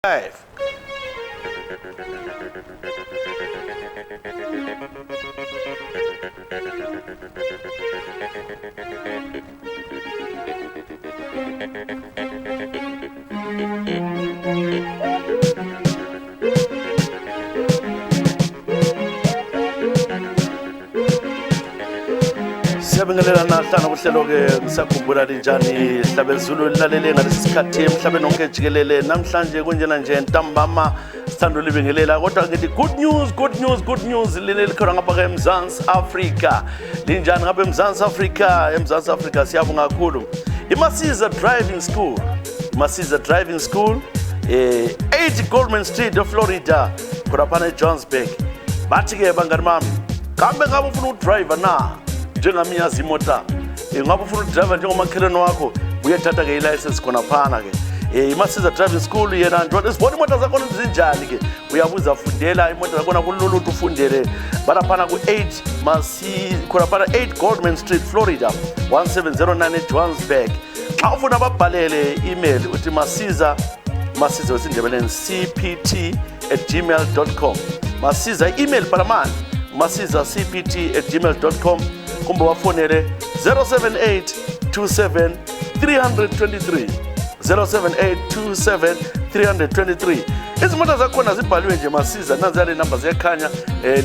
Live. Siyabingelela nahlana kuhlelo ke ngisakhumbula linjani sihlabe Zulu lilalele ngalesi sikhathi emhlabeni wonke jikelele namhlanje kunjena nje ntambama sithando libingelela kodwa ngithi good news leli khona ngapha ke eMzansi Africa linjani ngapha eMzansi Africa siyabonga kakhulu iMasiza Driving School 8 Goldman Street eFlorida khona phana eJohannesburg bathi ke bangani bami kambe ngabe ufuna udriver na njengamiyazi imota ngabe ufuna udriver njengomakhelwane wakho uyathatha ke license khona phana ke iMasiza Driving School yena nje sibona imoto zakho zinjani ke uyabuza fundela imoto zakho kulolu ufundele balaphana ku8 khona phana 8 Goldman Street Florida 1709 eJohannesburg xa ufuna babhalele email uthi masiza wesindebeleni cpt@gmail.com masiza email palamani masizacpt@gmail.com kumbe wafonele 07827 izimoto zakhona zibhaliwe nje masiza nanzi yale number ziyakhanya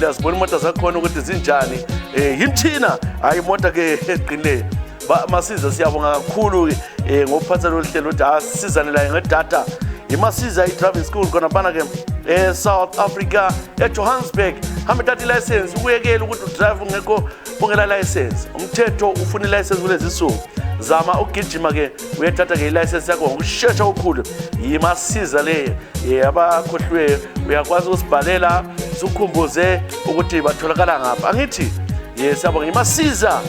lazibona imoto zakhona ukuthi zinjani yimthina hayi imoto ke eqinile masiza siyabonga kakhulu ngokuphatha lo hlelo ukuthi asizane la ngedata iMasiza Driving School khona phana ke South Africa eJohannesburg hambe thatha license ukuyekela ukuthi udrive ungekho ungela license umthetho ufuna license kulezi suku zama ugijima ke uyathatha ke license yakho ngokushesha okukhulu iMasiza le abakhohlwe uyakwazi ukusibhalela ukukhumbuze ukuthi batholakala ngapha angithi siyabonga iMasiza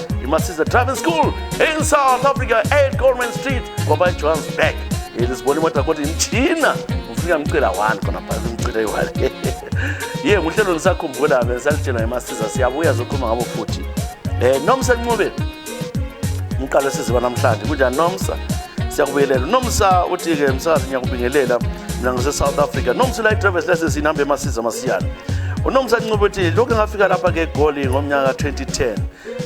Driving School in South Africa 8 Goldman Street ngoba eJohannesburg lisibona imoto kodwa imthina ufika ngicela 1 khona phakathi ngicela i1 nguhlelo nisakhumbula besalitshela iMasiza siyabuya zokhuluma ngabo futhi Nomsa Ncube umqalo siziba namhlanje kunjani Nomsa siyakubelela Nomsa uthi ke msakazi ngiyakubingelela mina ngise South Africa Nomsa la driver's license inamba eMasiza masiyana uNomsa Ncube uthi lokho ngafika lapha ke eGoli ngomnyaka 2010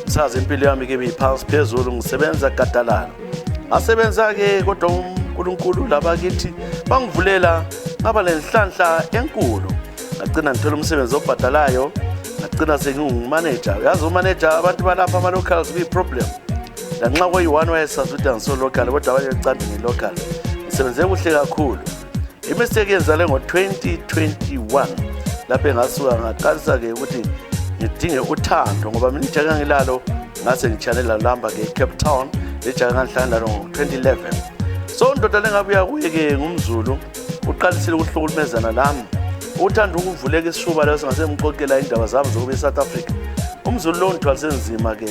msakazi impilo yami ke beyiphansi phezulu ngisebenza gadalala ngasebenza ke kodwa uNkulunkulu laba kithi bangivulela ngaba lenhlanhla enkulu ngagcina ngithola umsebenzi obhadalayo ngagcina sengingumanager yazi umanager abantu balapha ama locals kuyi problem lanxa koyi1 wayesazi ukuthi angiso local kodwa bayecanda ngelocal ngisebenze kuhle kakhulu imistake yenzale ngo2021 lapho engasuka ngaqalisa ke ukuthi ngidinge uthando ngoba mina ijaka ngilalo ngase ngichanela lamba ke Cape Town ejaka ngihlala ngo2011 so ndoda lengabuya kuye ke ngumZulu uqalisile ukuhlukumezana nami uthanda ukuvuleka isishuba leso ngasemqoqela indaba zami zokuba eSouth Africa umZulu lo nthwalise nzima ke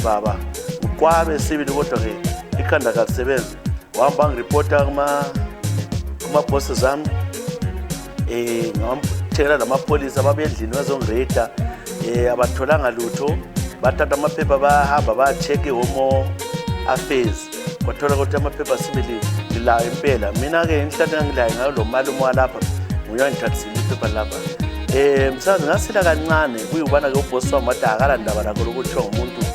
baba ukwabe sibili kodwa ke ikhanda kalisebenza wahamba ngireporta kuma bosses zami ngamthela lamapolisa babendlini wazongireda abatholanga lutho bathatha amaphepha bahamba bacheck eHome Affairs kwathola ukuthi amaphepha sibili la impela mina ke inhlanhla ngilayo ngayo lo malume walapha uyangithathisa iphepha lapha msazi ngasila kancane kuyubana ke uboss wami wathi akala ndaba lakho ukuthi umuntu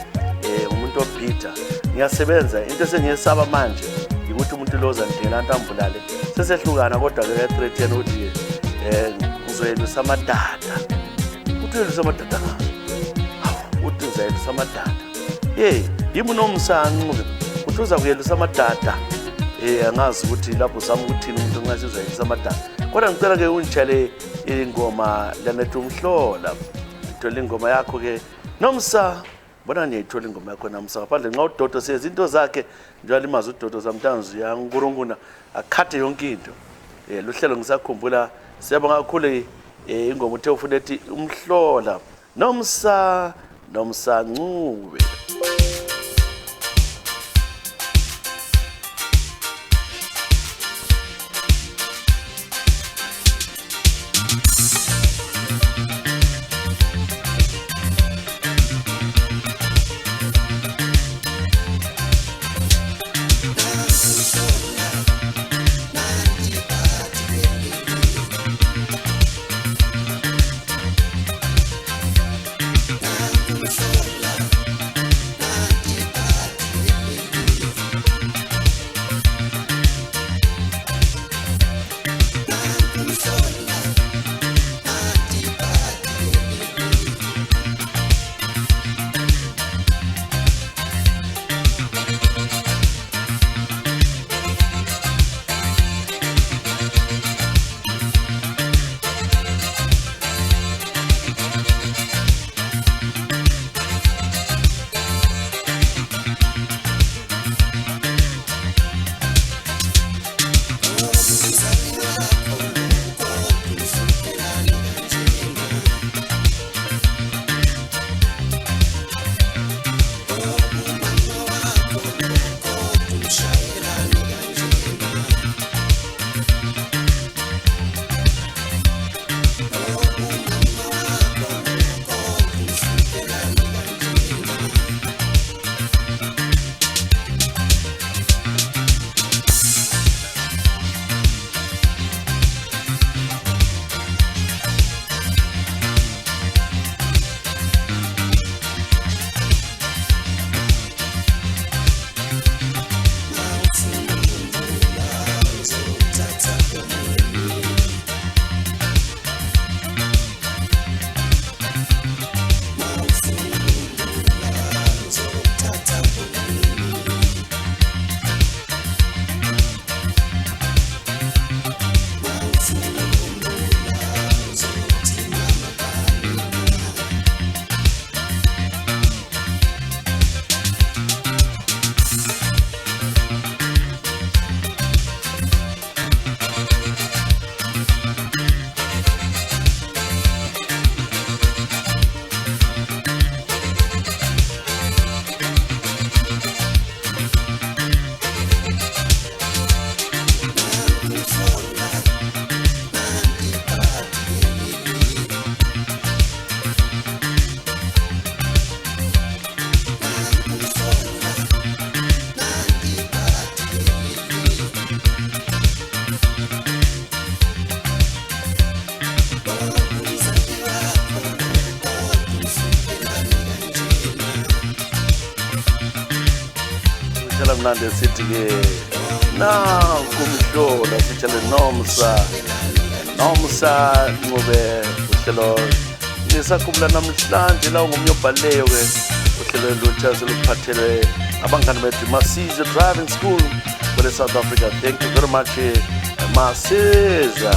ophitha ngiyasebenza into esengiyesaba manje ukuthi umuntu loza ndlela ntambulale sesehlukana kodwa ke threaten ukuthi ngizoyelusa amadada uyelusa amadada uthi ngizayelusa amadada yimi uNomsa Ncube uthi uza kuyelusa amadada angazi ukuthi lapho sami ukuthini umuntu ngasizwa yelusa amadada kodwa ngicela ke ungitshele ingoma lanethi umhlola ithola ingoma yakho ke Nomsa bona niyithola ingoma yakho Nomsa ngaphandle nxa uDodo siyenza into zakhe njalo imazi uDodo sometimes yangunkulunkulu akhathe yonke into luhlelo ngisakhumbula siyabonga kakhulu ingoma uthe ufuna ethi umhlola Nomsa Ncube kamnandi esithi-ke nakumhlola sitshele nomsa ngobe uhlelo nisakhumbula namhlanje la ngomnye obhaleyo-ke uhlelo olutsha seluphathelwe abangani bethu Masiza Driving School kwele South Africa. Thank you very much Masiza.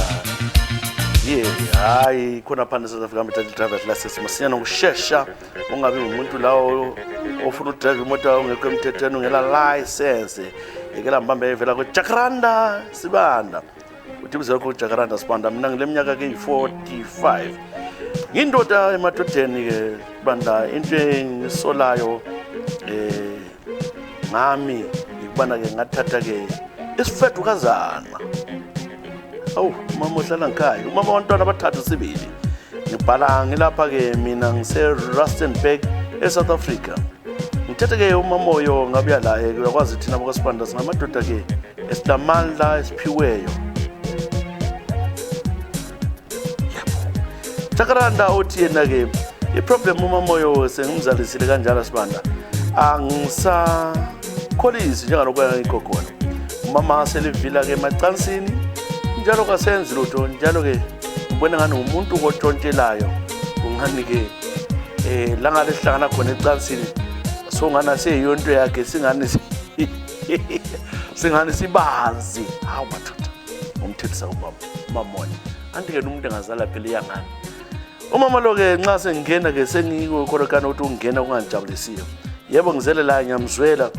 Hayi khona phana South Africa mthatha driver's license masinyana ngokushesha, ungabi umuntu lawo ofuna udrive imoto ongekho emthethweni ungela license. Ikela mbambe evela ku Jacaranda Sibanda. Uthi bizela ku Jacaranda Sibanda mina ngileminyaka ke 45. Ngindoda emadodeni ke banda into engisolayo ngami ikubana ke ngathatha ke isifethu kazana. Mama uhlala ngikhaya, umama wabantwana abathathu sibili. Ngibhala ngilapha ke mina ngise Rustenburg eSouth Africa. Ngithethe ke umama oyo ngabuya la uyakwazi thina bakwaSibanda singamadoda ke esidamandla esiphiweyo. Jacaranda uthi yena ke iproblem umama oyo sengimzalisile kanjalo Sibanda angisakholisi njengalokuya ikhona. Umama selivila ke emacansini njalo kasenzi lutho njalo ke ubona ngani umuntu otshontshelayo ungani ke la ngale sihlangana khona ecansini so ngana seyonto yakhe singani sibanzi. Hawu madoda umthethisa umamona anti ke umuntu engazala phela iyangani umama lo ke nxa sengena ke sengikholokana ukuthi ungena kungajabulisiyo. Yebo ngizelela nyamzwela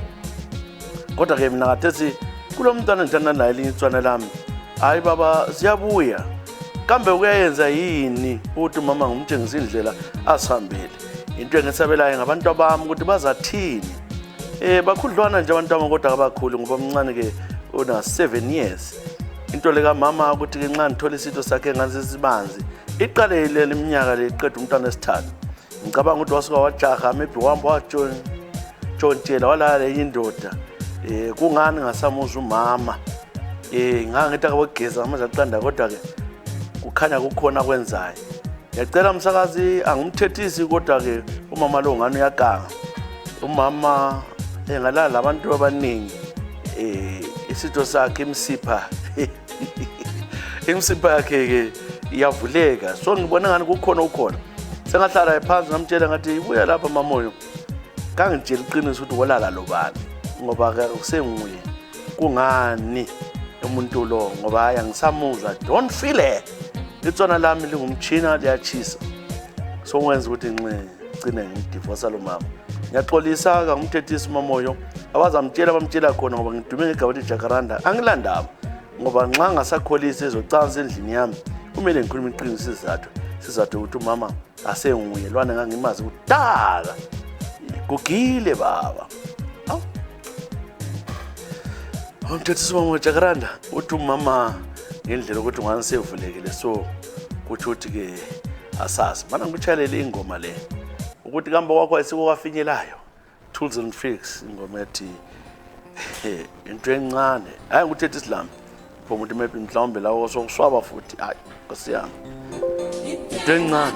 kodwa ke mina ngathi kulomntwana ngithanda naye lincwana lami. Hayi baba siyabuya kambe kuyayenza yini ukuthi mama ngumtshengisa indlela asihambele. Into engisabelayo ngabantu abami ukuthi bazathini. Bakhudlwana nje abantu abami kodwa abakhulu ngoba omncane ke una 7 years. Into leka mama ukuthi ke nxa ngithola isitho sakhe ngasisibanzi iqalele iminyaka le iqeda umntwana esithathu. Ngicabanga ukuthi wasuka wajaha maybe wamba watshontshela wala indoda. Kungani ngasamuza umama. Ngangithi akabogeza amanje aqanda kodwa ke kukhanya kukhona kwenzayo. Ngiyacela umsakazi angimthethisi kodwa ke umama lo ngani uyakanga. Umama engalala abantu abaningi isitho sakhe imsipha yakhe ke iyavuleka. So ngibona ngani kukhona sengahlala phansi ngamtshela ngathi ibuya lapha mamoyo kangitshela iqiniso ukuthi wolala lobani ngoba ke usenguye kungani umuntu lo ngoba haya ngisamuzwa don't feel it. Itsona lami lingumtshina liyachisa so ngenza ukuthi ngicine ngidivorce lo mama. Ngiyaxolisa ka ngumthethisi mamoyo abazamtshela bamtshela khona ngoba ngidume ngegaba leJacaranda angilandaba ngoba nxa ngasakholisa ezocansa endlini yami kumele ngikhulume iqiniso sizathu ukuthi umama asenguye lwana ngangimazi kudala kugile baba. Umthethisi wami Jacaranda uthi umama ngendlela ukuthi ungani sevulekile so kuthi uthi ke asazi mana ngikutshalele ingoma le ukuthi kambe kwakho ayisikokafinyelayo Tools and Freaks ingoma ethi into encane. Hayi ngikuthethi isilami for umuntu maybe mhlawumbe lawo sokuswaba futhi hayi Nkosi yami into encane.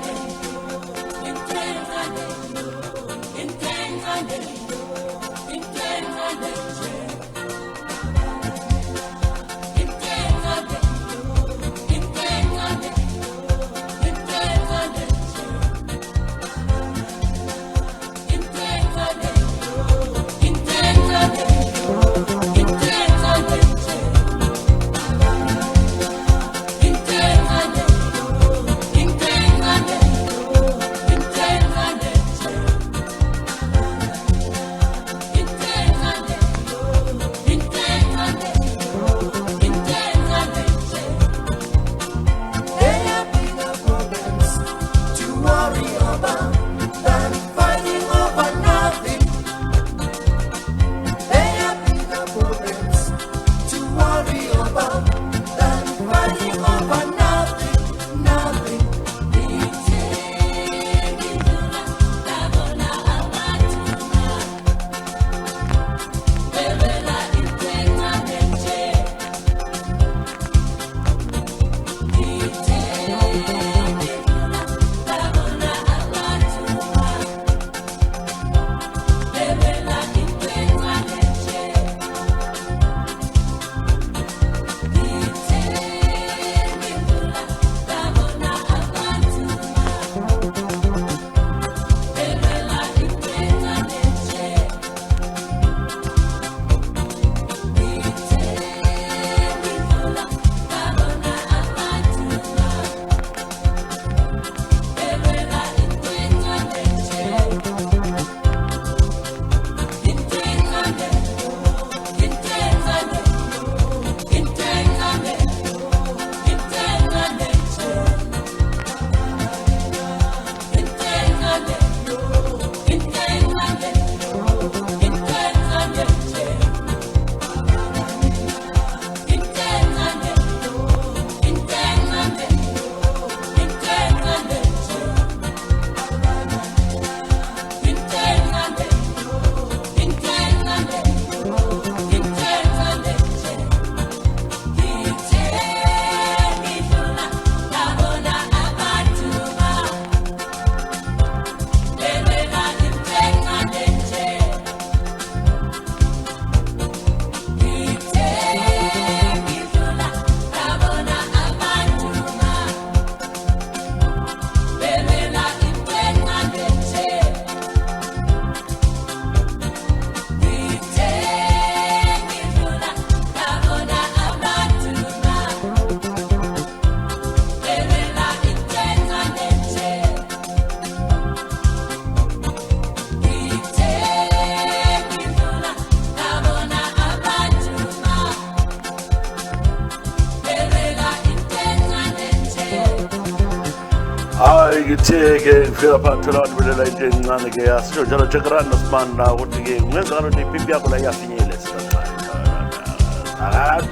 Hayi ngitheke ngifika phakathi thola abantu belela into encane ke asisho njalo Jacaranda Sibanda ukuthi ke ungenza ngalo ipipi yakho la iyafinyelela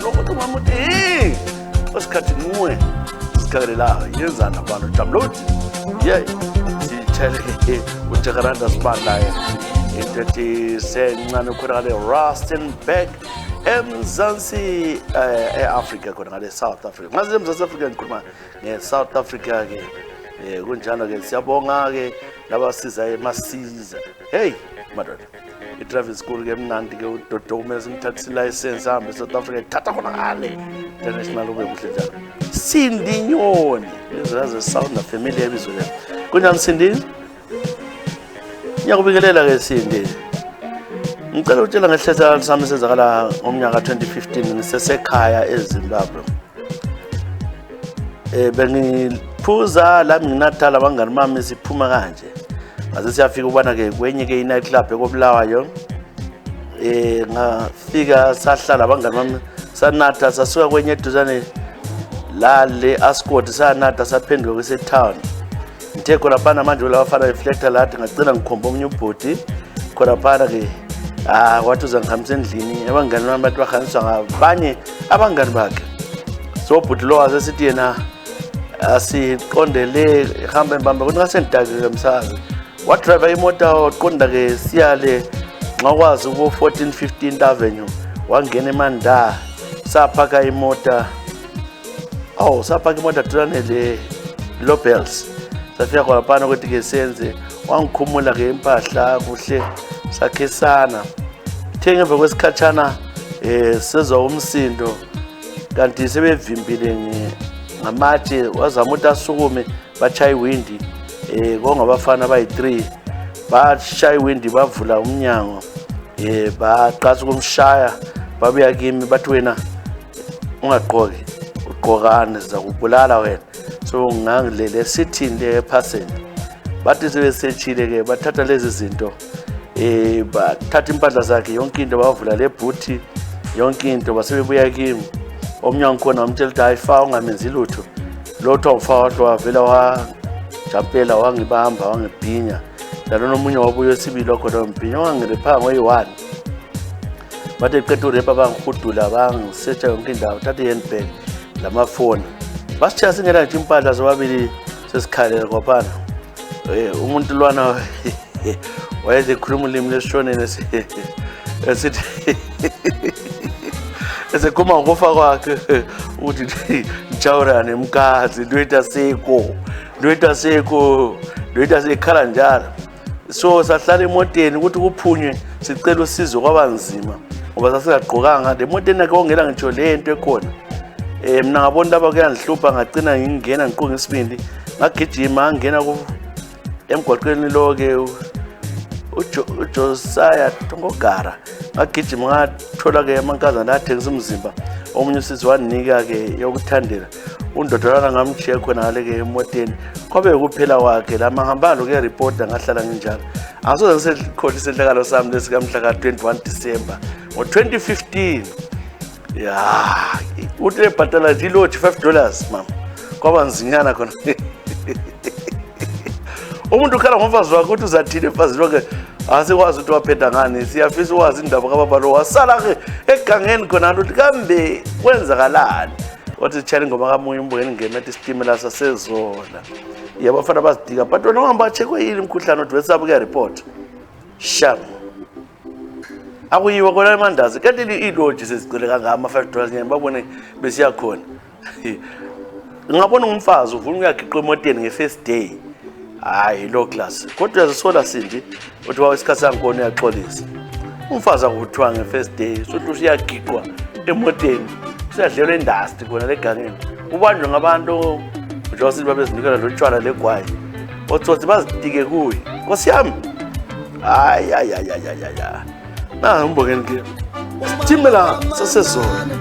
lokho mamuthi osikhathi nguwe sikhalela yenzana abantu download yeah sithele uJacaranda Sibanda into sencane khona ngale Rustenburg eMzansi eAfrica khona ngale South Africa ngazi eMzansi Africa ngikhuluma ngeSouth Africa ke kunjalo ke siyabonga ke labasiza eMasiza hey madoda i-driving school ke mnandi ke udodome taxi license hambe South Africa thatha khona ngale international ube kuhle njalo Sindi Nyoni ezaze sound familiar ebizo le kunjani Sindi ngiyakubikelela ke Sindi ngicela utshela ngehleza sami sezakala ngomnyaka 2015 ngisesekhaya eZimbabwe bengiphuza la nginathala abangani mami siphuma kanje ngaze siyafika ubana ke kwenye ke night club ekobulawayo ngafika sahlala abangani mami sanatha sasuka kwenye eduzane la le Ascot sanatha saphenduka kwese town ngithe khona phana manje la bafana reflector lathi ngacela ngikhomba omnye ubhodi khona phana ke wathi uzangihambisa endlini abangani bami bathi bahaniswa ngabanye abangani bakhe so ubhodi lo wasesithi yena asiqondele ihamba embamba kuthi ngasendake emsazi wa driver imoto oqonda ke siyale ngakwazi ku 1415 Avenue wangena eManda saphaka imoto saphaka imoto dulane le Lobels safika khona phana ukuthi ke senze wangikhumula ke impahla kuhle sakhesana thenge emva kwesikhatshana sezwa umsindo kanti sebevimbile ngamatshe wazama ukuthi asukume bachaya iwindi ngabafana abayi3 bashaya iwindi bavula umnyango baqasa ukumshaya babuya kimi bathi wena ungaqoki uqokane sizakubulala wena so ngangilele sitini le passenger bathi sebesechile ke bathatha lezi zinto bathatha impahla zakhe yonke into bavula le bhuthi yonke into basebebuya kimi omnyango khona wamtshela ukuthi hayifa ungamenzi lutho lotho awufa wavela wajampela wangibamba wangibhinya njalo nomunye wabuye sibili wakhona wambhinya wangirepha ngoyi1 bathe qethu repa bangihudula bangisearcha yonke indawo thatha ihandbag lamafoni basitshiya singena nje impahla zobabili sesikhalela kwaphana umuntu lwana wayeze khuluma ulimi lesishonene esithi esekhuma ngokufa kwakhe ukuthi njawurane mkazi ndweta seko sekhala njalo so sahlala emoteni ukuthi kuphunywe sicela usizo kwabanzima ngoba sasingaqokanga le moteni yakhe ongela ngitsho lento ekhona mina ngabona laba kuyangihlupha ngacina ngingena ngiqonga isibindi ngagijima ngena emgwaqweni lo ke uJosiah Tongogara ngagijima ngathola ke amankazana athengisa umzimba omunye usizwe wanika ke yokuthandela undodolana ngamjiya khona ngale ke emoteni kwabe kuphela wakhe la mahambalo ke reporter ngahlala nginjalo asoze ngisekholi senhlakalo sami lesikamhla ka21 December ngo2015 uthi ebhatala nje lodge $5 mama kwaba nzinyana khona umuntu ukhala ngomfazi wakhe uthi uzathile mfazi lonke asikwazi ukuthi waphetha ngani siyafisa ukwazi indaba kababa lo wasala ke egangeni khona ukuthi kambe kwenzakalani wathi tshali ngoba kamunye umbongeni ngena ethi stimela sasezola yabafana bazidika but wena uhamba checkwe yini umkhuhlane othi wesaba ke report sham akuyiwa khona emandazi kanti ilodge sesicele kangama $5 nyani babone besiya khona ngabona umfazi uvuna uyagiqa emoteni nge-first day hayi low class kodwa yazisola Sindi uthi wawe isikhathi sangkhona uyaxolisa umfazi akuthiwa nge-first day sothi usiyagiqwa emoteni siyadlelwa industry khona legangeni ubanjwe ngabantu njengoba babezinikela lotshwala legwayi otsotsi bazidike kuye nkosi yami hayi umbongeni ke stimela sasezona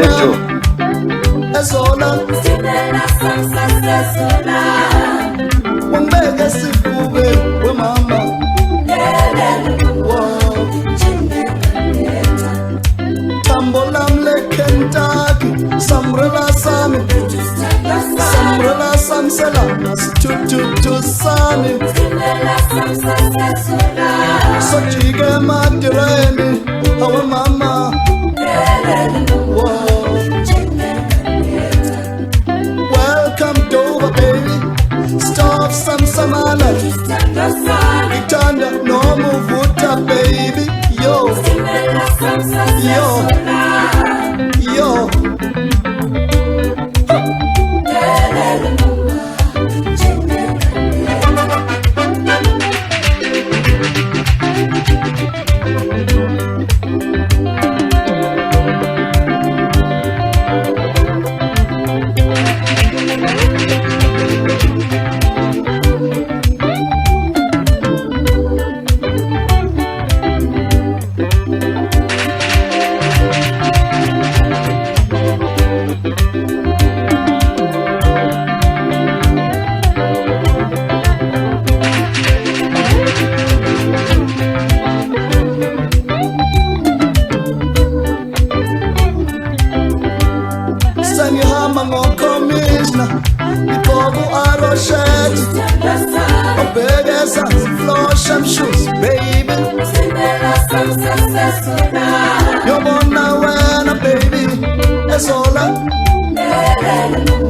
Ejo Ezola Stimela sasezona Wambeke sifube we mama Tambola mle Kentucky Sambrela sami Samrela samsela Tutu sami Sojige madireni Awe mama Whoa. Welcome Dover baby Stop samsamala Itanda no muvuta baby Yo Yo shoes, baby. You wanna win a baby, that's all I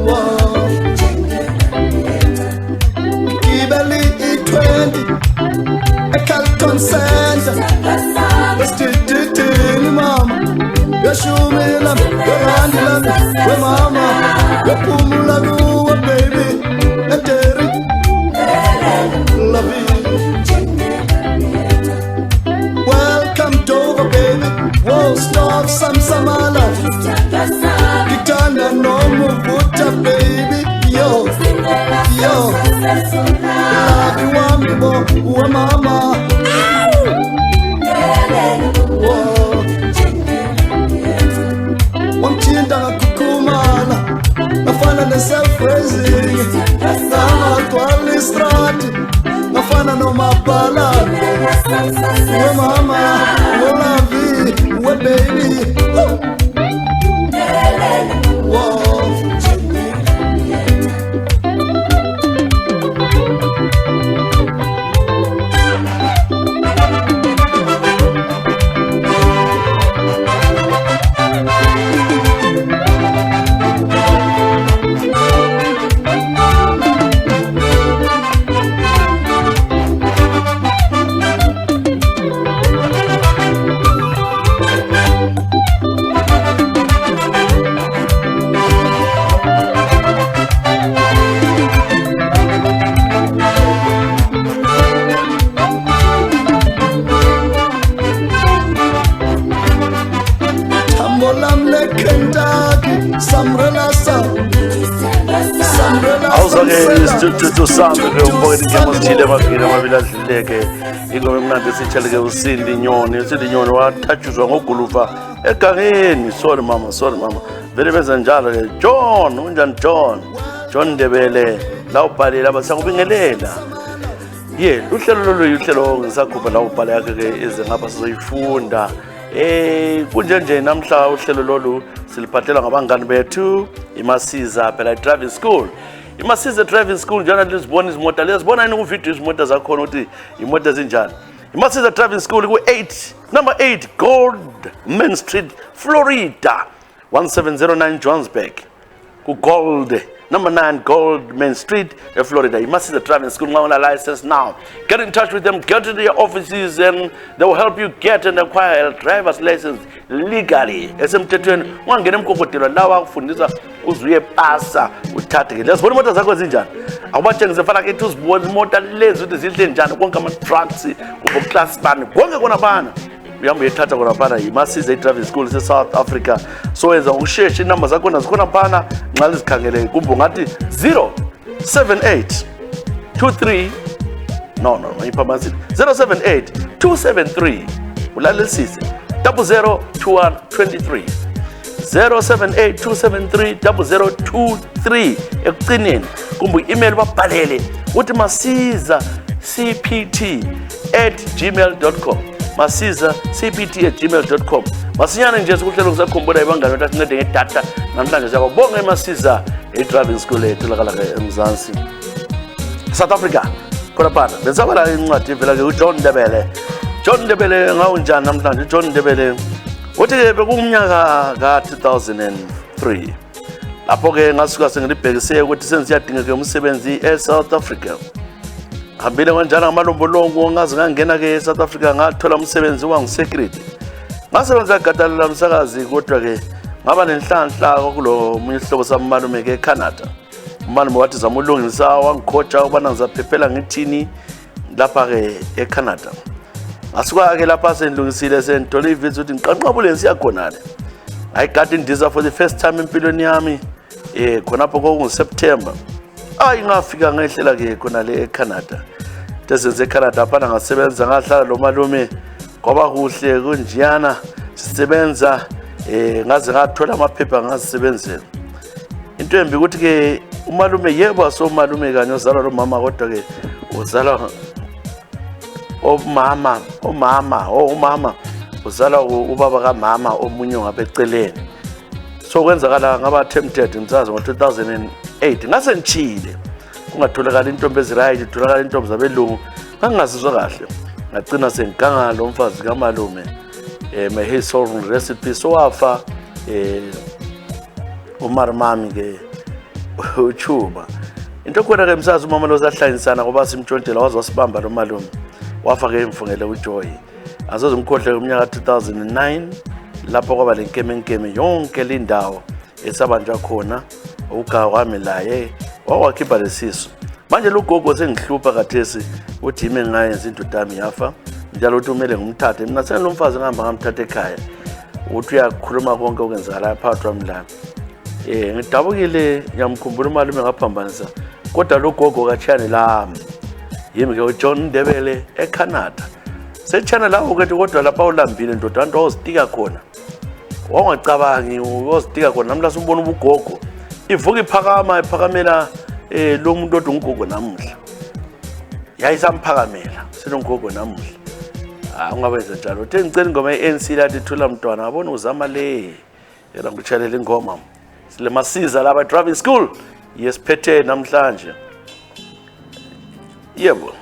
want. Kibali 20, I can't consent. Let's do mama. You show me love, you run love, we mama. You pull me love, baby. Love you. Welcome Dover, baby. Whoa, stop samsamala. Kitanda no muvuta, baby. Yo. Love you, wami bo, mama. Whoa. Wamchinda kukumala. Nafana na self-raising. Nama kwa listrati. Nafana no mapala. We mama, we love you, we baby. Whoa. to sound ngokuthi ngiyamusithile emabhini amabili adlileke ingoma emnandi esitsheleke uSindi Nyoni wathatshuzwa ngogulufa egangeni. Sorry mama vele benza njalo ke. John unjani John Ndebele la ubhalile abasakubingelela uhlelo uhlelo ngisakhupha la ubhala yakhe ke ize ngapha sizoyifunda kunje namhla uhlelo lolu siliphathela ngabangani bethu iMasiza phela driving school. iMasiza driving school njana lizibona izimoto lezibona yini ku video izimoto zakhona ukuthi imoto ezinjani. iMasiza driving school ku number 8 Goldman Street Florida 1709 Johannesburg ku number 9 Goldman Street Florida. iMasiza driving school nxa una license now, get in touch with them, get to their offices and they will help you get and acquire a driver's license legally. Esemthethweni ungangena emkokotelo lawa akufundisa uzuye pasa uthathe ke. Lesibona imoto zakho zinjani. Akubatshengise fana ke uzibona imoto lezi ukuthi zihle njani konke ama trucks ku class bani konke kona bana. Uyamba uyethatha kona bana iMasiza driving school se South Africa. So wenza ukusheshe inamba zakho nazikhona bana nxa lizikhangele kumbe ngathi 078 23 ngiphamazile 078 273 ulalelisise 002123 078 273 0023 ekucineni kumbe email babhalele uthi masizacpt@gmail.com masizacpt@gmail.com masinyane nje sikuhlelo kusakhumbula ibangane ukuthi sincede ngedatha namhlanje siyabonga eMasiza driving school etholakala eMzansi South Africa khona phana besabala incwadi ivela ke uJohn Ndebele ngawunjani namhlanje uJohn Ndebele uthi ke bekumnyaka ka2003 lapho ke ngasuka sengilibhekise ukuthi sensiyadingeka umsebenzi eSouth Africa hambile kanjani amalombolongo ngaze ngangena ke eSouth Africa ngathola umsebenzi wangisecurity ngasebenza gadalala umsakazi kodwa ke ngaba nenhlanhla kulo munye isihlobo sami malume ke eCanada umalume wathi zamulungisa wangikhoja ubana ngizaphephela ngithini lapha ke eCanada asuka ke lapha sendilungisile sentole ivisa ukuthi ngiqanqabule siyakhonale ayigade indiza for the first time empilweni yami khonapho ngoSeptember ngafika ngehlela ke khona le eCanada tesenze eCanada phana ngasebenza ngahlala lo malume ngoba kuhle kunjiyana sisebenza ngaze ngathola amaphepha ngazisebenzela into embi ukuthi ke umalume yebo asomalume kanye uzalwa lo mama kodwa ke uzalwa umama uzalwa ubaba kamama omunye ngabeceleni so kwenzakala ngaba tempted ngithaza ngo2008 ngase ngichile kungatholakala intombi eziright itholakala intombi zabelungu ngangazizwa kahle ngacina sengiganga lo mfazi kamalume his soul recipe so wafa umarimami ke uchuba into khona ke msazi umama lo sahlanyisana ngoba simtshontela wazosibamba lo malume wafa ke imfungele uJoy azoze umkhohle umnyaka 2009 lapho kwaba lenkeme yonke lindawo esabanja khona uga wami laye wawakhipha lesiso manje lo gogo sengihlupha kathesi uthi yimi ngayenza into yami yafa njalo uthi umele ngimthathe mina sena lo mfazi ngihamba ngamthatha ekhaya uthi uyakhuluma konke okwenzakala phakathi kwami la ngidabukile ngiyamkhumbula umalume ngaphambanisa kodwa lo gogo kachane lami yimi ke uJohn Ndebele eCanada sechana la ukuthi kodwa lapha ulambile ndoda into ozitika khona wangacabangi uyozitika khona namla simbona ubugogo ivuka iphakamela lo muntu odwa ungogo namuhla yayisamphakamela sinongogo namuhla ungabenza njalo uthe ngicela ingoma yeNC lathi thula mntwana ngabona uzama le yena ngitshalela ingoma sile Masiza laba driving school yesiphethe namhlanje yebo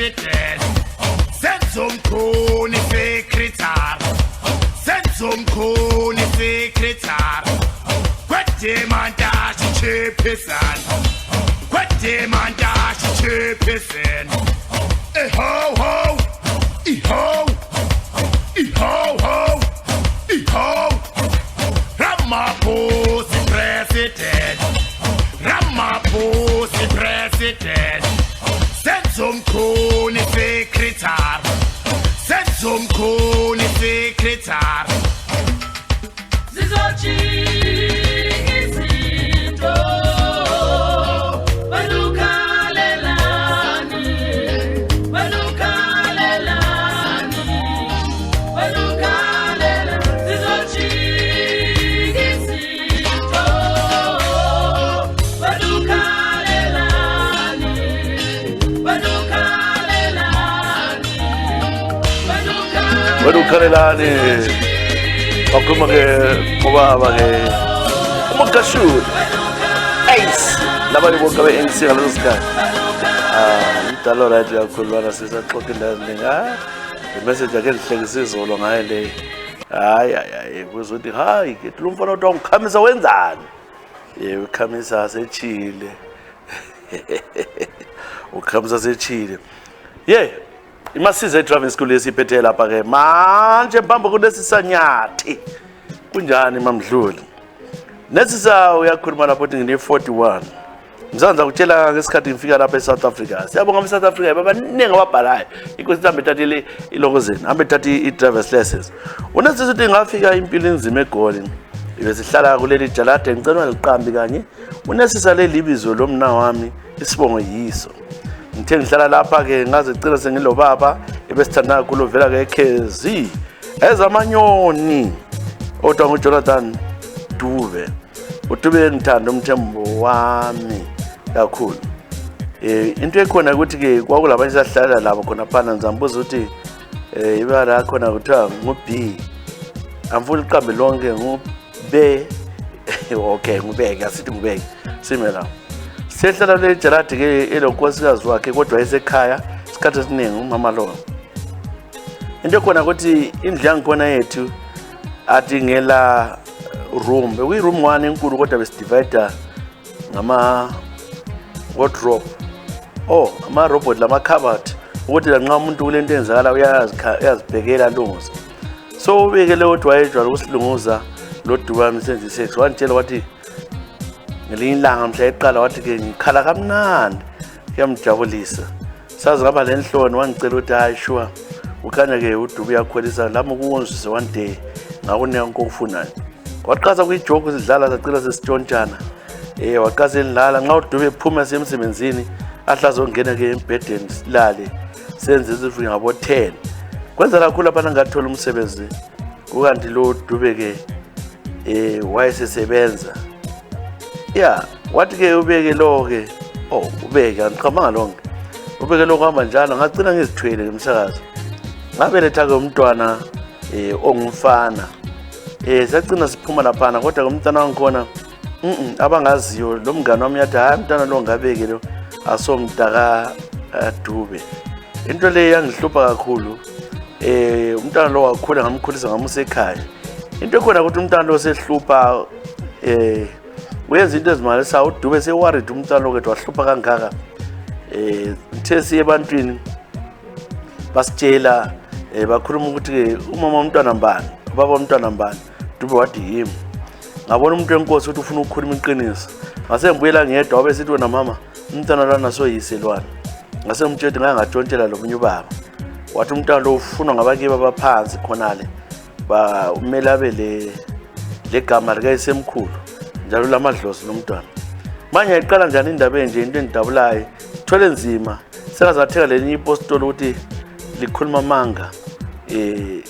president senzomkhoni secretary senzomkhoni secretary kwedemantashi chairperson kwedemantashi chairperson ho ho ho ho ho ho Ramaphosa president Ramaphosa president senzomkhoni secretary senzomkhoni secretary Zizochikizinto Balukhalelani Balukhalelani Balukhalela Zizochikizinto Balukhalelani Balukhalelani Balukhalelani wakhuluma ke ngobaba ke uMakashule Ace labanye bonke be-ANC ngaleso sikhathi umdala right kakhulu lana sisaxoxa indaziningi imessage ake lihlekisa izolo ngayo le hayi kuzothi hayi ke lo mfana uthi ngikhamisa wenzani ukhamisa sechile ukhamisa sechile iMasiza driving school esiphethe lapha ke manje mbamba kunesisanyathi kunjani mamdluli nesisa uyakhuluma lapho uthi ngine 41 mzanza ukutshela ngesikhathi ngifika lapha eSouth Africa siyabonga eSouth Africa babaningi ababhalayo inkosi hambe thathe ilokozeni hambe thathe i-driver's license unesisa uthi ngafika impilo inzima eGoli ibesihlala kuleli jalade ngicela liqambi kanye unesisa lelibizo lomna wami isibongo yiso ngithe ngihlala lapha ke ngaze ngicela sengilo baba ebesithanda kulo vela ke KZ ezamanyoni othi nguJonathan Dube uDube ngithanda umthembo wami kakhulu into ekhona ukuthi ke kwakulabanye sahlala labo khona phana ngizambuza ukuthi ibara yakho na kuthiwa nguB amfuna iqambe lonke nguB okay ngubeke asithi ngubeke simela sehlala le jaladi ke elonkosikazi wakhe kodwa esekhaya isikhathi esiningi umama lo into ekhona ukuthi indlu yangikhona yethu athi ngela room bekuyi room 1 enkulu kodwa besidivide ngama wardrobe ama robot lama cupboard ukuthi lanxa umuntu kulento enzakala uyazibhekela ntongozi so ubekele ukuthi wayejwala ukusilunguza lo Dubami senze sex wantshela wathi ngelinye ilanga mhla eqala wathi ke ngikhala kamnandi kuyamjabulisa sazi ngaba lenhloni wangicela ukuthi hayi sure ukhanya ke uDube uyakhwelisa lami kuwonzise one day ngakunika konke okufunayo waqhaza kuyijoke sidlala sacela sesitshontshana waqhaza elala nxa uDube ephuma semsebenzini ahlazo ngena ke embedeni silale senze izifuyo ngabo 10 kwenza kakhulu abantu ngathola umsebenzi ukanti lo Dube ke wayesesebenza wathi ke ubeke lo ke ubeke angiqhamanga lonke ubeke lo kuhamba njalo ngagcina ngizithwele ngemsakazo ngabeletha ke umntwana ongumfana sagcina siphuma laphana kodwa umntwana wangikhona abangaziyo lo mngane wami yathi hayi umntwana lo ngabeke lo asomdaka Dube into le yangihlupha kakhulu umntwana lo wakhula ngamkhulisa ngamusa ekhaya into ekhona ukuthi umntwana lo sehlupha uyenza into ezimalisa uDube seworried umntwana lo kethu wahlupha kangaka uthe siye ebantwini basitshela bakhuluma ukuthi ke umama umntwana mbani ubaba umntwana mbani Dube wathi yimi ngabona umuntu wenkosi ukuthi ufuna ukukhuluma iqiniso ngase ngibuyela ngedwa wabe sithi wena mama umntwana lana soyiselwana ngase ngimtshela ngangatshontshela lo munye ubaba wathi umntwana lo ufunwa ngabakiba abaphansi khonale ba umele abe le gama likayisemkhulu njalo lamadlozi lomntwana manje ayiqala njani indaba enje into endabulayo thole nzima sengazatheka lelinye ipostoli ukuthi likhuluma manga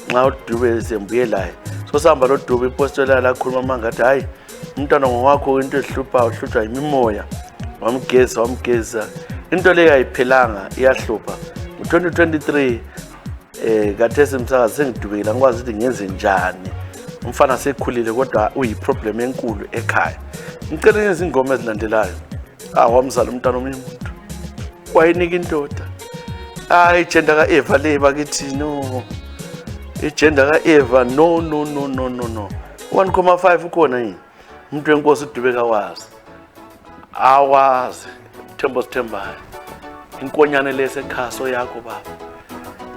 nxa uDube sembuyelayo so sihamba lo Dube ipostoli lakhuluma manga athi hayi umntwana ngowakho into ehlupha uhlutshwa imimoya wamgeza into leyo ayiphelanga iyahlupha ngo-2023 kathesi umsakazi sengidubekela ngikwazi ukuthi ngenze njani umfana sekhulile kodwa uyiproblem enkulu ekhaya ngicela ngenze ingoma ezilandelayo wamzala umntwana omunye umuntu wayinika indoda hayi igender ka-Eva le bakithi no, igender ka-Eva no 1,5 ukhona yini umuntu wenkosi uDubeka awazi Thembo Sithembayo inkonyane lesekhaso yakho baba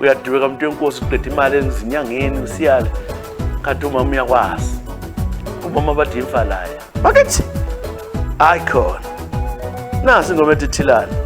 uyadubeka umuntu wenkosi uqeda imali ezinyangeni usiyale kanti umama uyakwazi umama bathi imfalaya bakithi icon nasi ingoma ethi Thilane.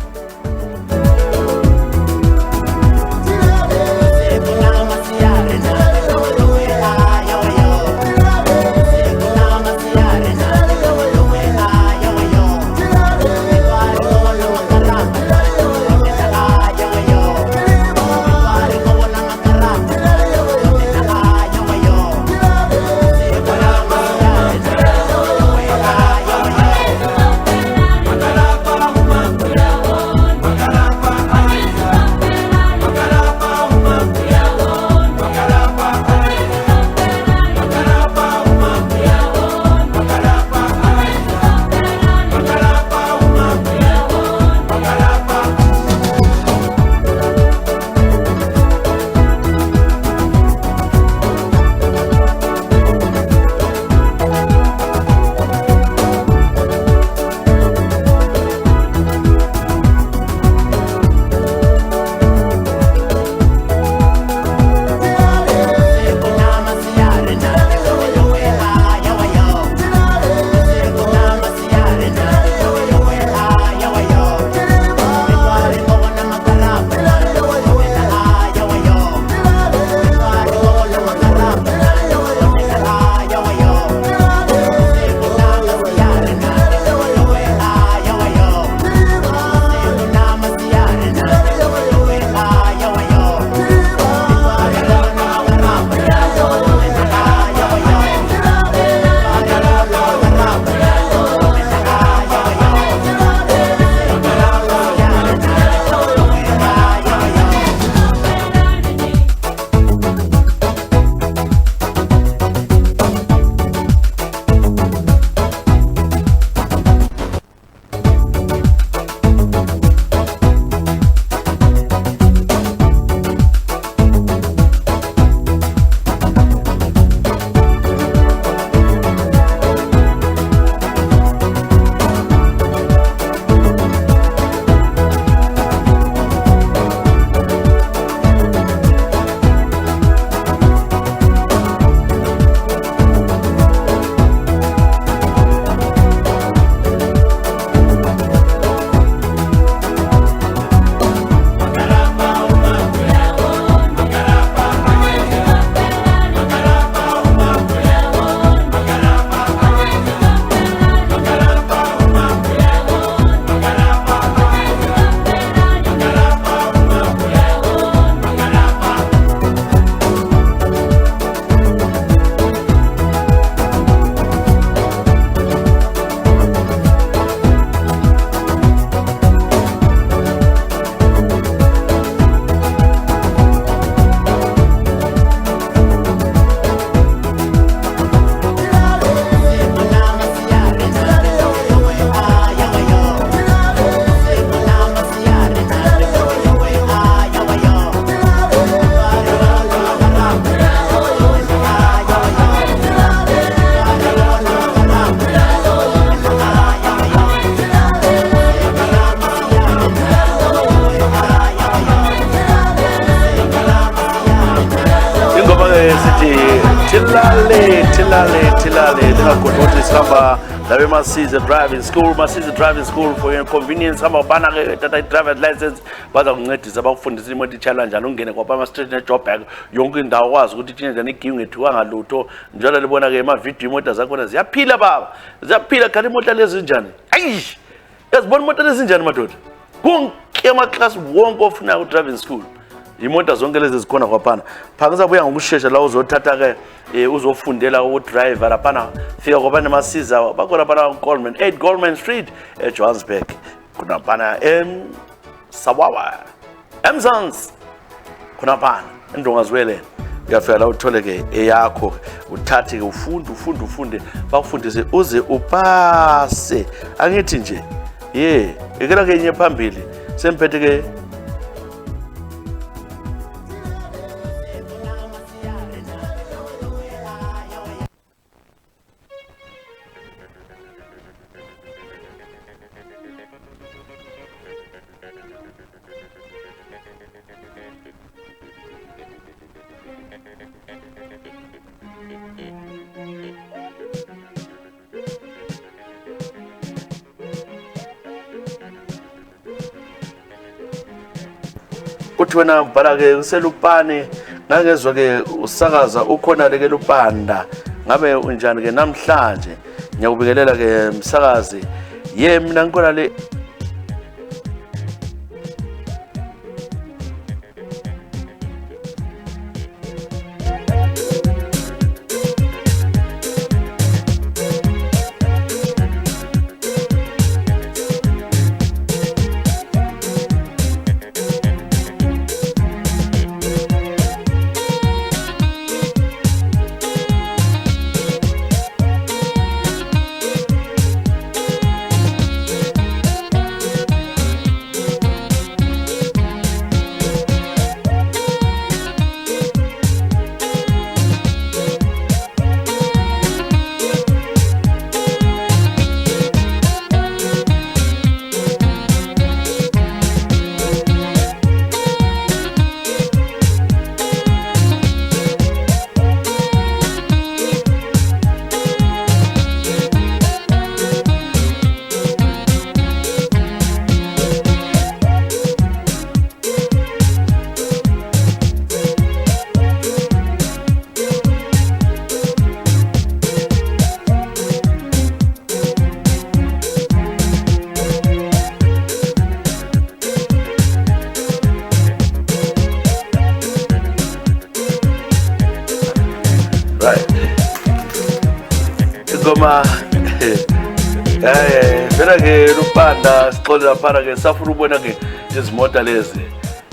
Tilale lingagodoti sihamba labe Masiza driving school for your convenience hamba ubana ke tata driver's license baza kuncedisa bakufundisa imoto ichala njani ungene kwapa ama street ne Joburg yonke indawo kwazi ukuthi thina njani igiwe ngethuka ngalutho njalo libona ke ama video imoto zakhona ziyaphila baba ziyaphila kanti imoto lezi njani ayish yazibona imoto lezi njani madoda konke ama class wonke ofuna u driving school imoto zonke lezi zikhona kwaphana phakisa buya ngokusheshsha la uzothatha ke uzofundela udriver lapha fika kwabana Masiza bakhona lapha Goldman 8 Goldman Street eJohannesburg kuna lapha Sawawa Mzansi kuna lapha endongazwele uyafika la uthole ke eyakho uthathe ke ufunde bakufundise uze upase angithi nje ekela ke inye phambili semphethe ke uthi wena mbhala-ke uselupane ngangezwa-ke usakaza ukhona-ke Lupanda ngabe unjani-ke namhlanje ngiyakubikelela-ke msakazi mina ngikhona le ingoma vela-ke Lupanda sixole laphana-ke safuna ukubona-ke izimota lezi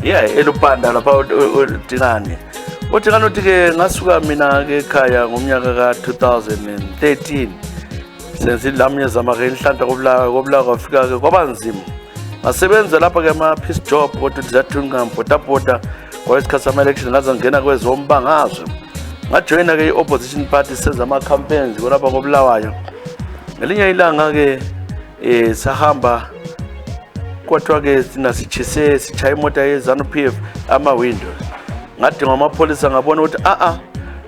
eLupanda lapha uDingane uthi-ke ngasuka mina-ke ekhaya ngomnyaka ka-2013 senzilamnyezama-ke inhlanhla kobulawa kwafika-ke kwabanzima ngasebenza lapha-ke ama-peace job kodwa ndizathi ngambhodabhoda kwayesikhathi sama-election ngaze ngena kwezombangazwe ngajoyina-ke i-opposition party senza ama-campaigns kolapha kobulawayo ngelinye ilanga-ke sahamba kwathiwa-ke thina sitshaya imota ye-ZANU-PF ama-windows ngadinga amapholisa ngabona ukuthi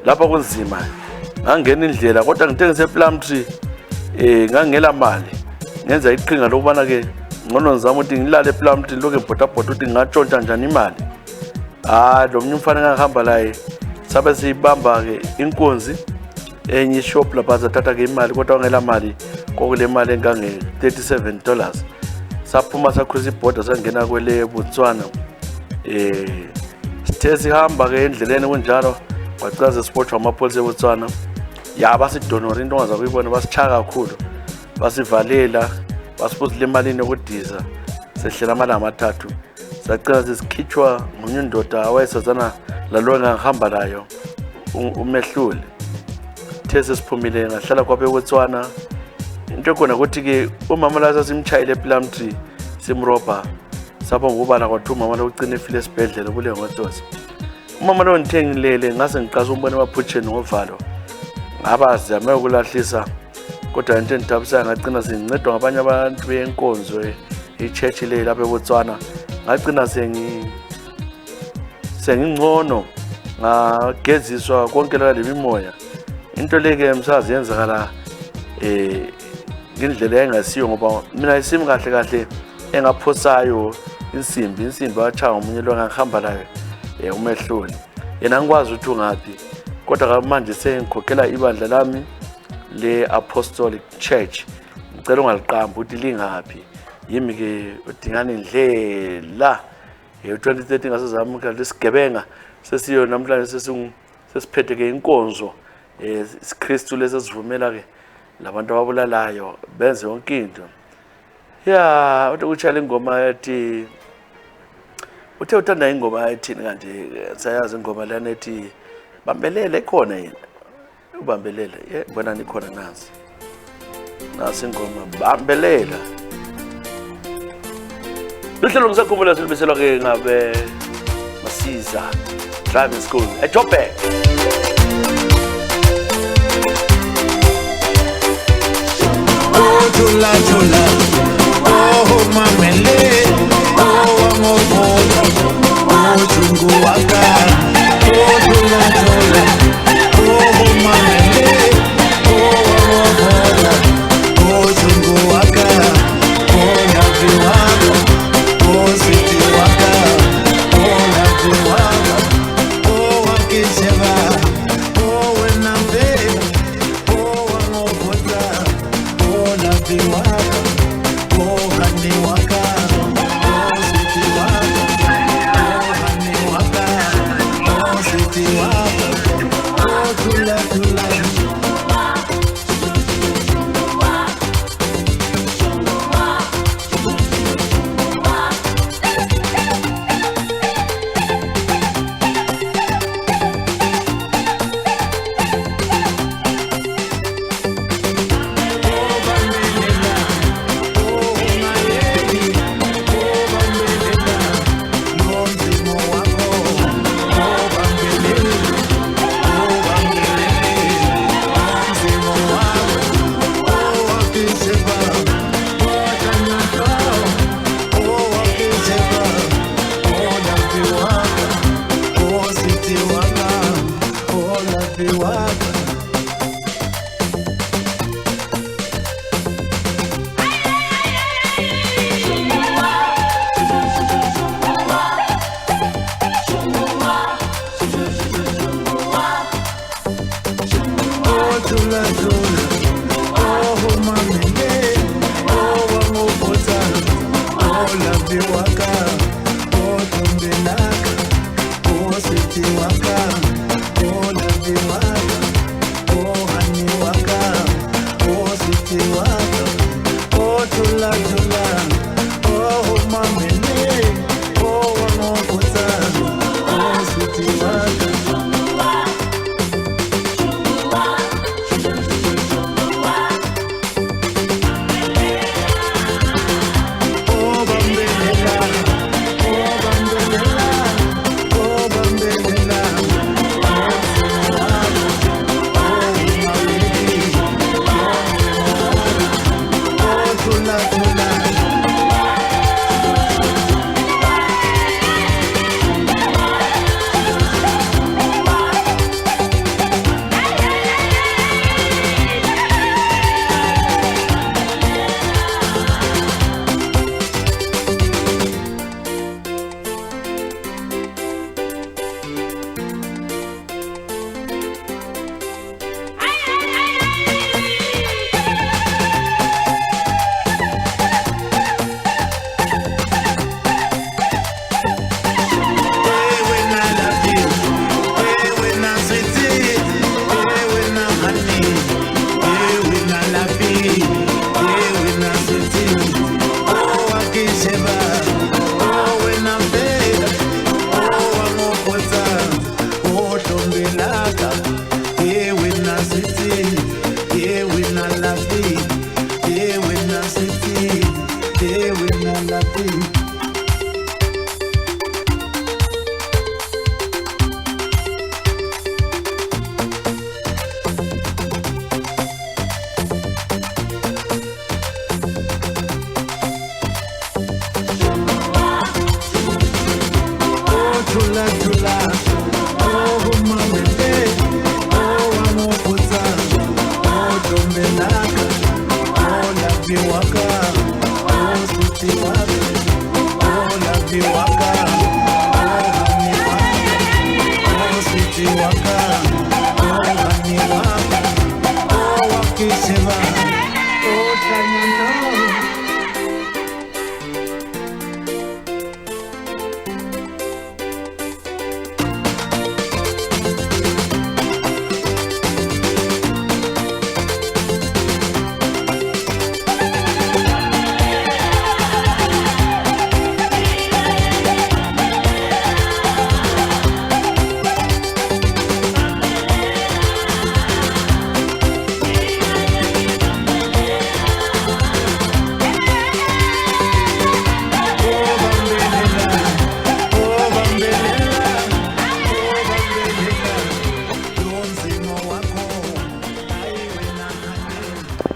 lapha kunzima ngangena indlela kodwa ngithe ngise-Plumtree ngangela mali ngenza iqhinga lokubana-ke ngcono ngizama ukuthi ngilale ePlumtree lokhu ngibhodabhoda ukuthi ngingantshontsha njani imali lo mnye umfana ngahamba laye sabe siyibamba-ke inkunzi enye ishop lapha zathatha-ke imali kodwa wangela mali kokule mali engange-$37 saphuma sakhweza ibhoda sangena kwele Botswana sithe sihamba-ke endleleni kunjalo kwacaze sibotshwa amapholisa eBotswana basidonora into ongazakuyibona basitshaya kakhulu basivalela basiphuzile emalini yokudiza sehlela amalanga amathathu sagcina sesikhitshwa ngomunye indoda awayesazana lalo engahamba layo umehlule the sesiphumile ngahlala kwapha eBotswana into khona ukuthi-ke umama la sasimtshayile ePlumtree simrobha sapho ngokubala kwathi umama lo ugcine efile esibhedlela kule ngotosi umama lo ngithengilele ngase ngiqasa umbone emaphutsheni ngovalo ngabazame ukulahlisa kodwa into endidabusayo ngagcina sengincedwa ngabanye abantu benkonzo ichurch le lapha eBotswana ngagcina sengingcono ngageziswa konke la lemimoya into leke msazi yenzakala ngendlela engasiyo ngoba mina isimi kahle engaphosayo insimbi wachaya ngomunye lo ngihamba layo umehluli yena ngikwazi ukuthi ungaphi kodwa manje sengikhokhela ibandla lami le-Apostolic Church ngicela ungaliqamba ukuthi lingaphi yimi-ke uDingane Ndlela 2013 ngasezamukela lesigebenga sesiyo namhlanje sesiphethe-ke inkonzo isikristu lesesivumela-ke labantu ababulalayo benze yonke into uthi kutshayela ingoma yathi uthe uthanda ingoma yathini kanti sayazi ingoma lana ethi bambelele khona yena ubambelela ngibona nikhona nasi ingoma bambelela luhlelo ngisakhumbula silubiselwa-ke ngabe Masiza Driving School eJoburg. Jula, mamele, amobola, chungu waka. Jula, mamele, amobola, chungu waka. Nyavi waka, siti waka,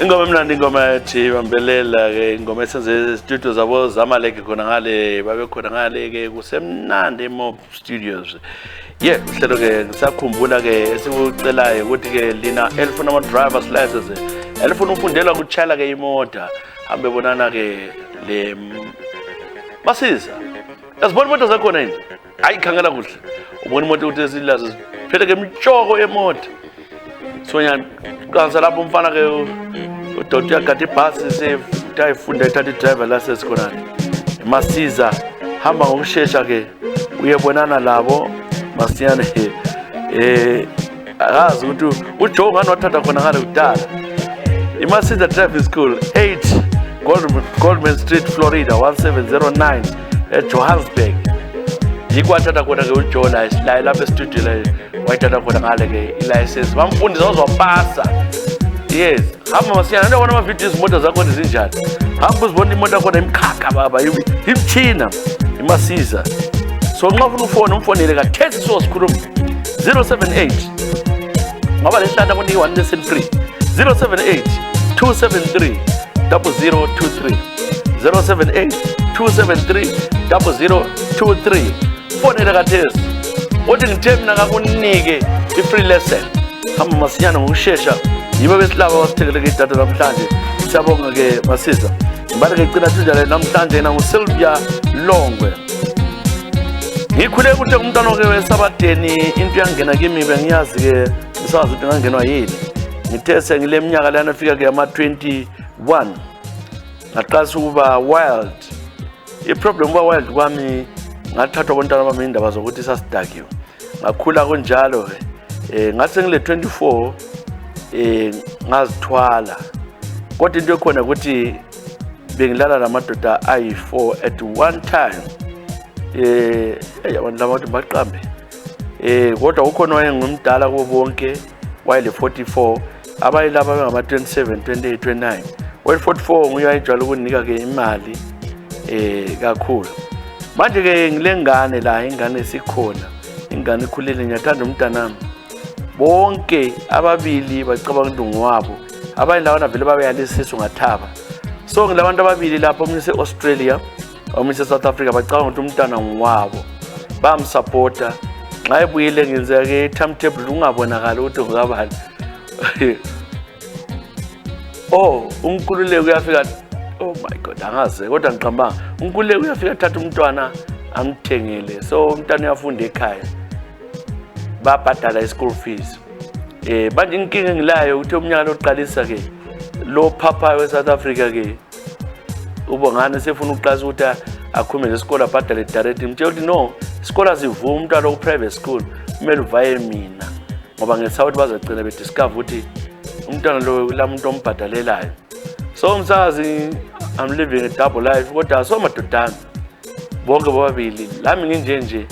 Ingoma emnandi ingoma yathi bambelela ke ingoma esenze studio zabo zamaleke khona ngale babe khona ngale ke kusemnandi Mob Studios. Uhlelo ke ngisakhumbula ke esikucelayo ukuthi ke lina elifuna ama driver's license elifuna ukufundela ukutshayela ke imota hambe bonana ke le Masiza. Yasibona imoto zakhona yini? Ayikhangela kuhle. Ubona imoto ukuthi silazi phela ke imtshoko yemoto. Sonya kansa lapho umfana ke udokotela yakade ibhasi sefunda ithatha driver license khona. Masiza hamba ngokusheshsha ke uyebonana labo masiyane akazi ukuthi uJoe ngani wathatha khona ngale kudala. iMasiza Driving School 8 Goldman Street, Florida 1709 eJohannesburg. Yikwathatha khona ke uJoe la lapha e-studio la wayithatha khona ngale ke i-license. Bamfundisa uzopasa. Yes, hamba masiyana nje wona ama-videos imoto zakho zinjani. Hamba uzibona imoto yakho imkhakha baba, imchina, iMasiza. So nxa ufuna ufone umfonele ka-10 sikhuluma 078 ngoba lehlahla kunika 1 lesson free 078 273 0023 078 273 0023 fonele ka-10 uthi ngithe mina kakunike i-free lesson. Hamba masinyana ngokushesha, yibo besilaba wasitheleleke idatha namhlanje. Siyabonga ke Masiza. Ngibale ke gcina thunjale namhlanje nguSylvia Longwe. Ngikhule kuhle umntwana ke wesabadeni, into yangena kimi bengiyazi ke ngisazi ukuthi ngangenwa yini. Ngithe sengile minyaka lana fika ke ama 21 ngaqalisa ukuba wild. I-problem kuba wild kwami ngathathwa abantwana bami indaba zokuthi sasidakiwe. Ngakhula kunjalo ngathi ngile 24 ngazithwala. Kodwa into ekhona ukuthi bengilala namadoda ayi4 at one time. Abantu laba baqambe. Kodwa ukhona wayengumdala kubo bonke, wayele 44, abayilaba bengama 27, 28, 29. Well 44 nguye ayijwayele ukunika ke imali kakhulu. Manje ke ngilengane la, ingane sikhona, ingane ikhulile, ngiyathanda umntanami. Bonke ababili bacabanga ukuthi ngwabo, abanye lawana vele babeyalisiso ngathaba. So ngilabantu ababili lapho, omunye se-Australia, omunye se-South Africa, bacabanga ukuthi umntana ngwabo, bamsupporta. Nxa ebuyile ngenza ke timetable ungabonakala ukuthi ngabani. uNkululeko uyafika, oh my God, angazi kodwa ngiqamba uNkululeko uyafika thatha umntwana amthengele. So umntwana uyafunda ekhaya, babhadala i-school fees. Manje inkinga engilayo ukuthi umnyaka loqalisa ke lo papa we-South Africa ke ubongane sefuna uqalisa ukuthi akhume lesikole abhadale direct. Ngitshela ukuthi no, isikole sivuma umntwana ku-private school kumele uvaye mina, ngoba ngesawuthi bazogcina bediscover ukuthi umntwana lo la muntu ombhadalelayo. So umsakazi, I'm living a double life, kodwa so madodana bonke bobabili lami nginjenje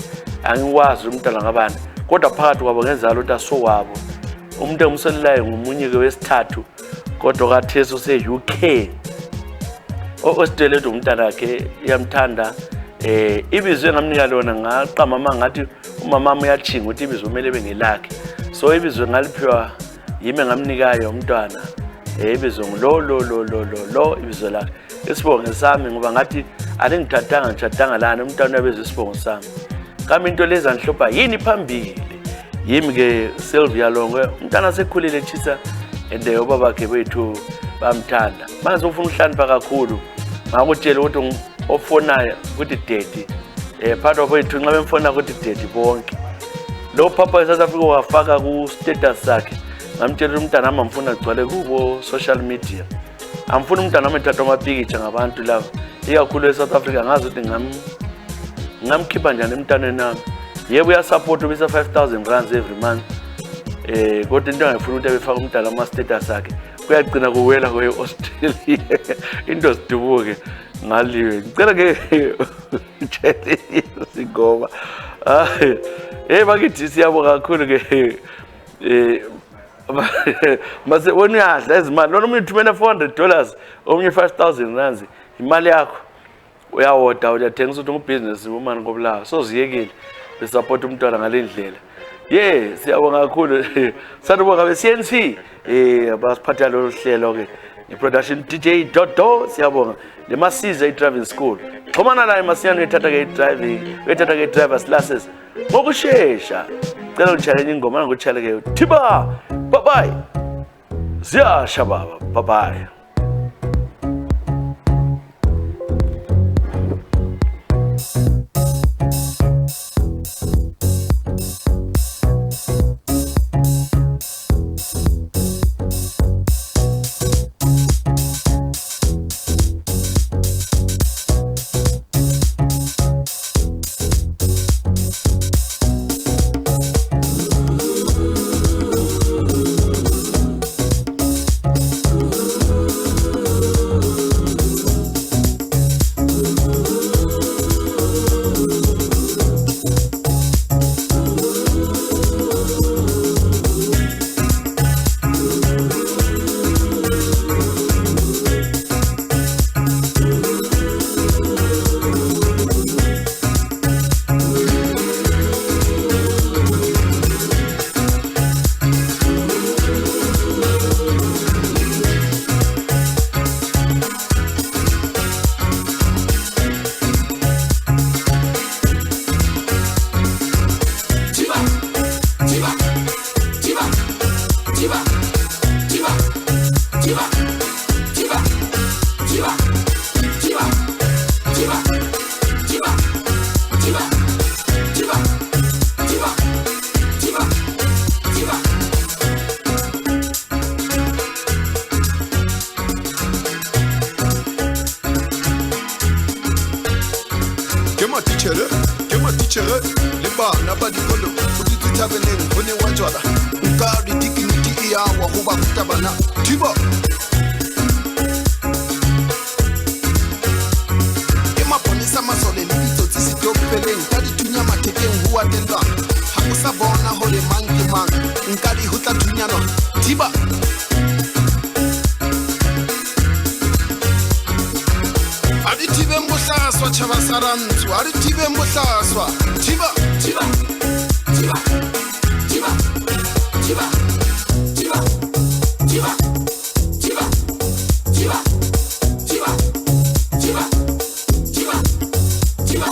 angiwazi umntwana ngabani, kodwa phakathi kwabo ngenzalo ukuthi asowabo. Umuntu engimsolelayo ngumunye ke wesithathu, kodwa kaTheso se-UK ositele ukuthi umntana wakhe iyamthanda. Ibizo engamnika lona ngaqama ngathi umamami uyachinga ukuthi ibizo kumele bengelakhe. So ibizo ngaliphiwa yimi ngamnikayo umntwana. Ibizo ngilo ibizo lakhe. Isibongo sami ngoba ngathi ngitshadanga lana umntwana uyabeza isibongo sami. Kami into leza nhlopha yini phambili. Yimi ke Sylvia Longwe, umntana sekhulile Chisa ende ubaba ke bethu bamthanda. Manje ufuna ukuhlanipha kakhulu. Ngakutshela ukuthi ofonayo ukuthi daddy phakathi kwethu nxa bemfona ukuthi daddy bonke. Lo papa we-South Africa wafaka ku status sakhe, ngamtshela umntana nami amfuna agcwale kubo social media. Amfuna umntana nami ethatha amapikitsha ngabantu laba, ikakhulu e-South Africa. Ngazi ukuthi ngamkhipha njani emntaneni nami. Yebo uyasupport ubisa 5,000 rands every month. Kodwa into engifuna ukuthi abefaka umntana ama-status sakhe kuyagcina kuwela kwe-Australia. Into sidubuke ngaliwe. Ngicela ke tshele sigoma. Bakithi siyabonga kakhulu ke. Mase wena uyadla izimali. Noma uthumela $400, omunye 5,000 rands, imali yakho. Uyawoda uyathengisa ukuthi ungubusiness woman ngobulawa. So ziyekile besupport umntwana ngalendlela. Siyabonga kakhulu. Sanibonga be-CNC abasiphatha lo hlelo ke. I-production DJ Dodo, siyabonga. leMasiza i-driving school. Xhomana la eMasiyana uyathatha ke i-driver's classes ngokushesha. Cela ngitshayele ingoma ngikuthale ke. Thiba. Bye bye. Ziyasha baba. Bye bye. ba dikolo go dutse thabeleng go ne wa jwala nka re dikiniki e ya wa go ba ruta bana thiba ke maponisa masole le ditsotsi setopeleng ka dithunya mathekeng ho wa telwa ha o sa bona hore mang ke mang nka di ho tla thunyana thiba Adithibeng bohlaswa tjhaba sa rantsho adithibeng bohlaswa thiba thiba thiba thiba thiba thiba thiba thiba thiba thiba thiba thiba thiba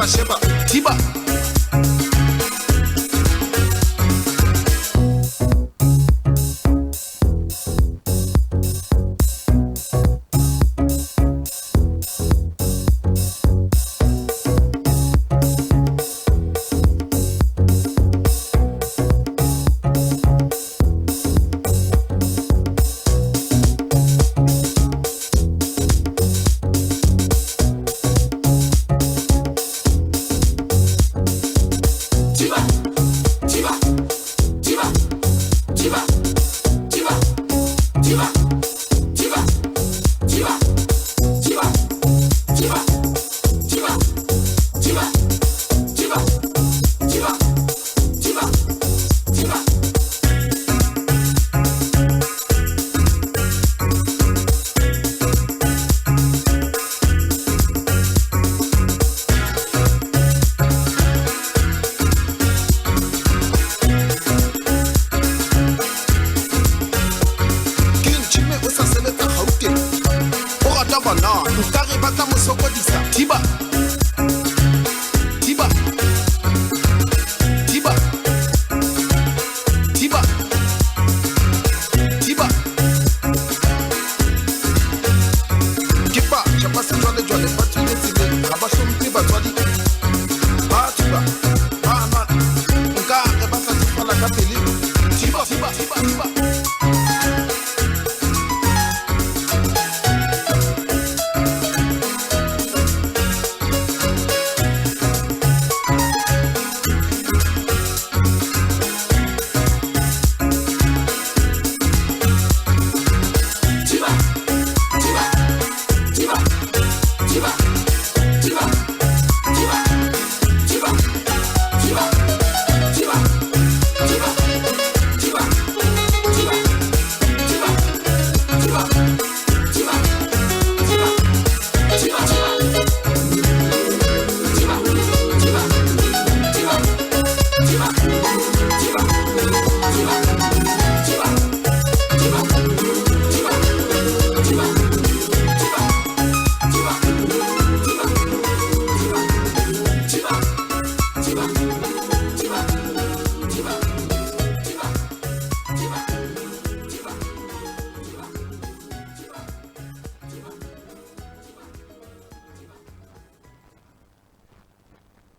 Sheba thiba bana nkare batla mosokodisa